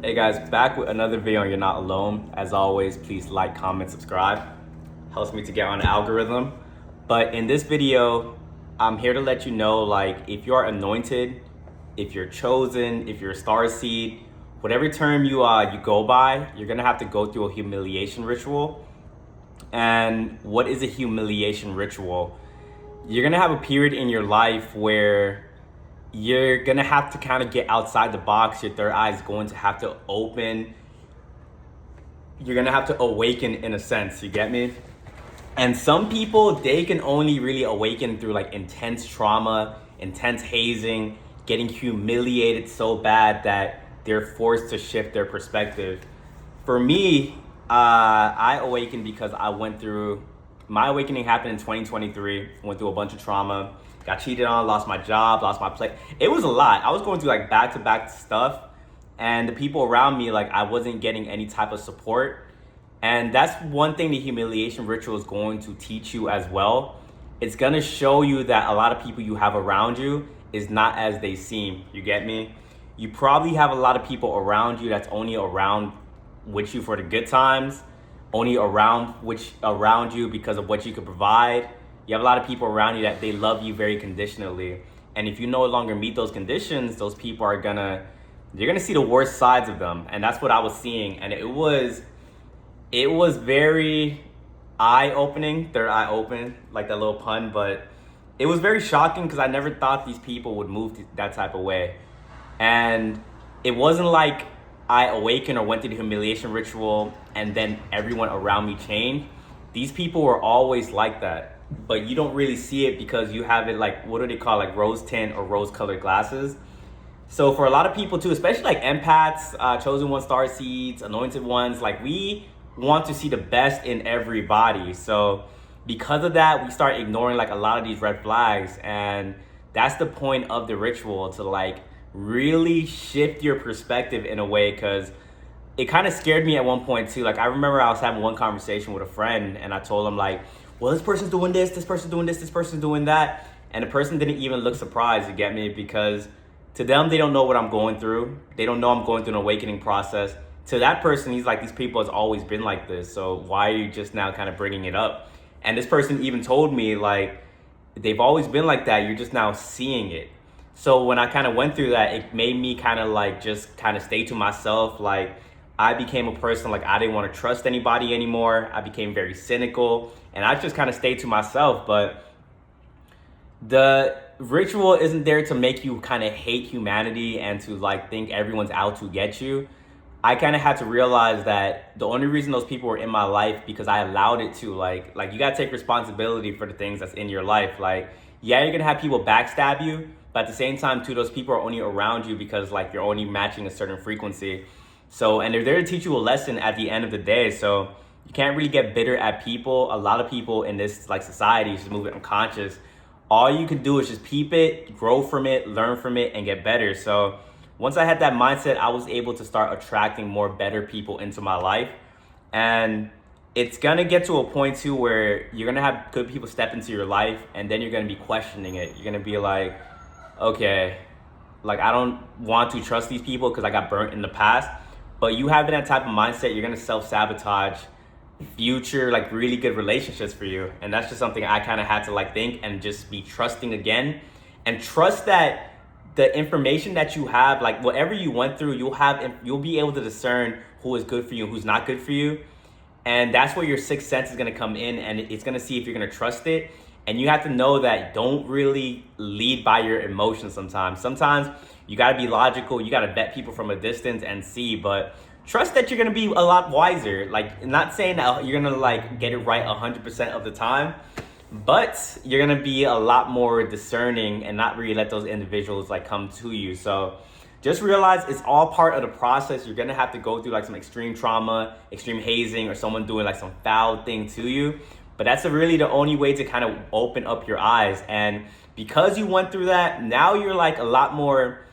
Hey guys, back with another video on You're Not Alone. As always, please like, comment, subscribe. Helps me to get on the algorithm. But in this video, I'm here to let you know, like, if you're anointed, if you're chosen, if you're a star seed, whatever term you go by, you're gonna have to go through a humiliation ritual. And what is a humiliation ritual? You're gonna have a period in your life where you're gonna have to kind of get outside the box. Your third eye is going to have to open. You're gonna have to awaken in a sense, you get me? And some people, they can only really awaken through like intense trauma, intense hazing, getting humiliated so bad that they're forced to shift their perspective. For me, I awakened because my awakening happened in 2023, went through a bunch of trauma, got cheated on, lost my job, lost my place. It was a lot. I was going through like back-to-back stuff, and the people around me, like, I wasn't getting any type of support. And that's one thing the humiliation ritual is going to teach you as well. It's gonna show you that a lot of people you have around you is not as they seem, you get me? You probably have a lot of people around you that's only around with you for the good times, only around you because of what you could provide. You have a lot of people around you that they love you very conditionally. And if you no longer meet those conditions, those people you're gonna see the worst sides of them. And that's what I was seeing. And it was very eye-opening, third eye open, like that little pun, but it was very shocking because I never thought these people would move that type of way. And it wasn't like I awakened or went through the humiliation ritual and then everyone around me changed. These people were always like that, but you don't really see it because you have it like, what do they call, like rose tint or rose colored glasses. So for a lot of people too, especially like empaths, chosen one, star seeds, anointed ones, like we want to see the best in everybody. So because of that, we start ignoring like a lot of these red flags. And that's the point of the ritual, to like really shift your perspective in a way, because it kind of scared me at one point too. Like I remember I was having one conversation with a friend and I told him like, well, this person's doing this person's doing this person's doing that. And the person didn't even look surprised, you get me? Because to them, they don't know what I'm going through. They don't know I'm going through an awakening process. To that person, he's like, these people has always been like this. So why are you just now kind of bringing it up? And this person even told me like, they've always been like that. You're just now seeing it. So when I kind of went through that, it made me kind of like just kind of stay to myself. Like I became a person like I didn't want to trust anybody anymore. I became very cynical and I just kind of stayed to myself. But the ritual isn't there to make you kind of hate humanity and to like think everyone's out to get you. I kind of had to realize that the only reason those people were in my life because I allowed it to. Like you got to take responsibility for the things that's in your life. Like, yeah, you're going to have people backstab you, but at the same time too, those people are only around you because like you're only matching a certain frequency. So, and they're there to teach you a lesson at the end of the day. So you can't really get bitter at people. A lot of people in this like society is just moving unconscious. All you can do is just peep it, grow from it, learn from it, and get better. So once I had that mindset, I was able to start attracting more better people into my life. And it's gonna get to a point too where you're gonna have good people step into your life and then you're gonna be questioning it. You're gonna be like, okay, like I don't want to trust these people because I got burnt in the past. But you having that type of mindset, you're gonna self-sabotage future like really good relationships for you. And that's just something I kind of had to like think and just be trusting again, and trust that the information that you have, like whatever you went through, you'll be able to discern who is good for you and who's not good for you. And that's where your sixth sense is going to come in, and it's going to see if you're going to trust it. And you have to know that don't really lead by your emotions sometimes. Sometimes you got to be logical. You got to vet people from a distance and see, but trust that you're going to be a lot wiser. Like, not saying that you're going to like get it right 100% of the time, but you're going to be a lot more discerning and not really let those individuals like come to you. So just realize it's all part of the process. You're going to have to go through like some extreme trauma, extreme hazing, or someone doing like some foul thing to you. But that's really the only way to kind of open up your eyes. And because you went through that, now you're like a lot more,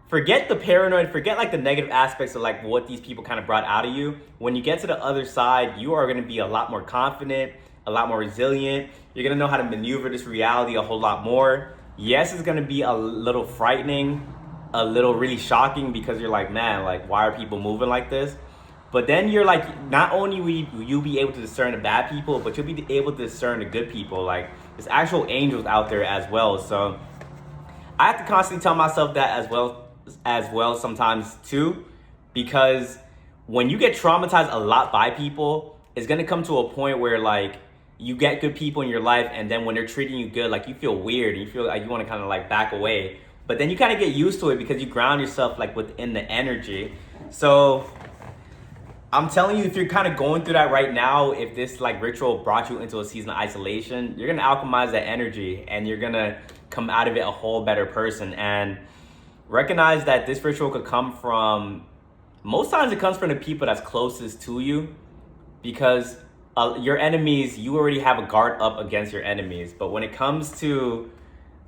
forget the paranoid, forget like the negative aspects of like what these people kind of brought out of you. When you get to the other side, you are going to be a lot more confident, a lot more resilient. You're going to know how to maneuver this reality a whole lot more. Yes, it's going to be a little frightening, a little really shocking because you're like, man, like, why are people moving like this? But then you're like, not only will you be able to discern the bad people, but you'll be able to discern the good people. Like, there's actual angels out there as well. So I have to constantly tell myself that as well sometimes too, because when you get traumatized a lot by people, it's gonna come to a point where like you get good people in your life, and then when they're treating you good, like you feel weird and you feel like you want to kind of like back away. But then you kind of get used to it because you ground yourself like within the energy. So I'm telling you, if you're kind of going through that right now, if this like ritual brought you into a season of isolation, you're gonna alchemize that energy and you're gonna come out of it a whole better person. And recognize that this ritual could come from, most times it comes from the people that's closest to you, because your enemies, you already have a guard up against your enemies. But when it comes to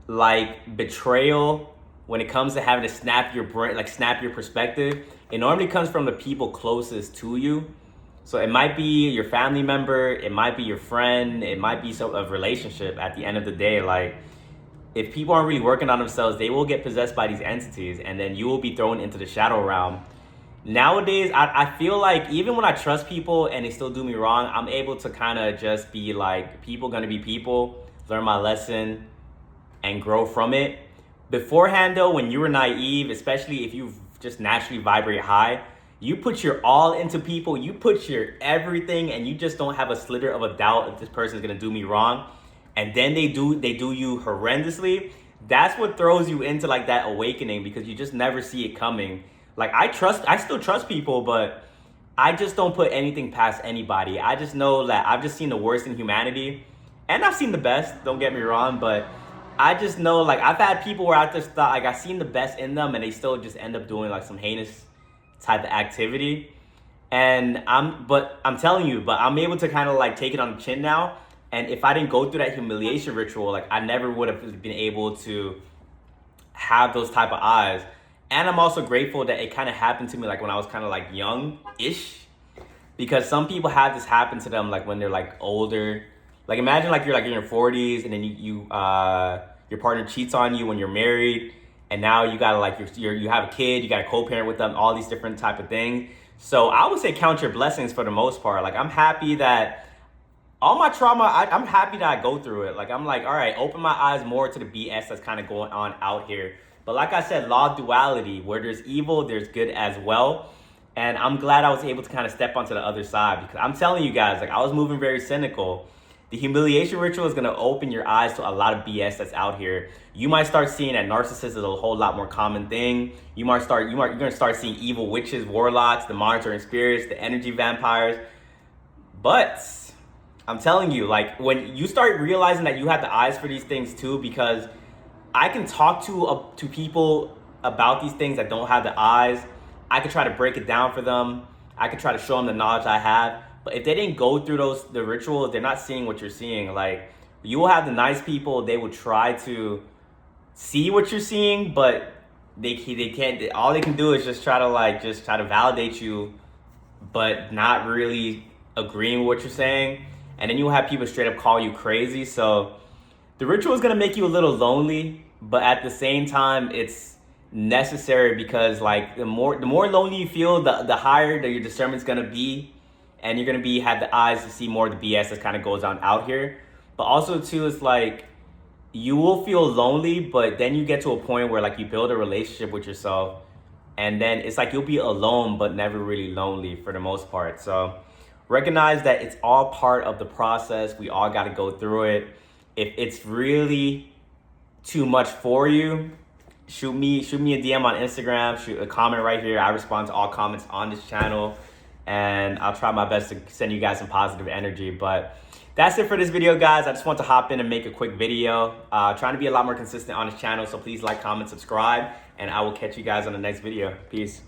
like betrayal, when it comes to having to snap your brain, like snap your perspective, it normally comes from the people closest to you. So it might be your family member, it might be your friend, it might be a relationship. At the end of the day, like if people aren't really working on themselves, they will get possessed by these entities, and then you will be thrown into the shadow realm. Nowadays, I feel like even when I trust people and they still do me wrong, I'm able to kind of just be like, people gonna be people, learn my lesson, and grow from it. Beforehand though, when you were naive, especially if you just naturally vibrate high, you put your all into people, you put your everything, and you just don't have a slither of a doubt if this person is gonna do me wrong. And then they do you horrendously. That's what throws you into like that awakening, because you just never see it coming. Like I still trust people, but I just don't put anything past anybody. I just know that I've just seen the worst in humanity, and I've seen the best, don't get me wrong, but I just know like I've had people where I just thought like I've seen the best in them and they still just end up doing like some heinous type of activity. And I'm telling you, but I'm able to kind of like take it on the chin now. And if I didn't go through that humiliation ritual, like I never would have been able to have those type of eyes. And I'm also grateful that it kind of happened to me like when I was kind of like young-ish, because some people have this happen to them like when they're like older. Like imagine like you're like in your 40s and then your partner cheats on you when you're married, and now you gotta like you have a kid, you gotta co-parent with them, all these different type of things. So I would say count your blessings for the most part. Like I'm happy that all my trauma, I'm happy that I go through it. Like I'm like, all right, open my eyes more to the BS that's kind of going on out here. But like I said, law of duality, where there's evil, there's good as well. And I'm glad I was able to kind of step onto the other side, because I'm telling you guys, like I was moving very cynical. The humiliation ritual is going to open your eyes to a lot of BS that's out here. You might start seeing that narcissist is a whole lot more common thing. You're going to start seeing evil witches, warlocks, the monitoring spirits, the energy vampires. But I'm telling you, like when you start realizing that you have the eyes for these things too, because I can talk to people about these things that don't have the eyes. I could try to break it down for them. I could try to show them the knowledge I have. But if they didn't go through the rituals, they're not seeing what you're seeing. Like you will have the nice people, they will try to see what you're seeing, but they can't. All they can do is just try to validate you, but not really agreeing with what you're saying. And then you'll have people straight up call you crazy. So the ritual is gonna make you a little lonely, but at the same time, it's necessary, because like the more lonely you feel, the higher that your discernment's gonna be, and you're gonna have the eyes to see more of the BS that kind of goes on out here. But also too, it's like you will feel lonely, but then you get to a point where like you build a relationship with yourself, and then it's like you'll be alone but never really lonely for the most part. So recognize that it's all part of the process. We all got to go through it. If it's really too much for you, shoot me a DM on Instagram, shoot a comment right here. I respond to all comments on this channel, and I'll try my best to send you guys some positive energy. But that's it for this video, guys. I just want to hop in and make a quick video. Trying to be a lot more consistent on this channel, so please like, comment, subscribe, and I will catch you guys on the next video. Peace.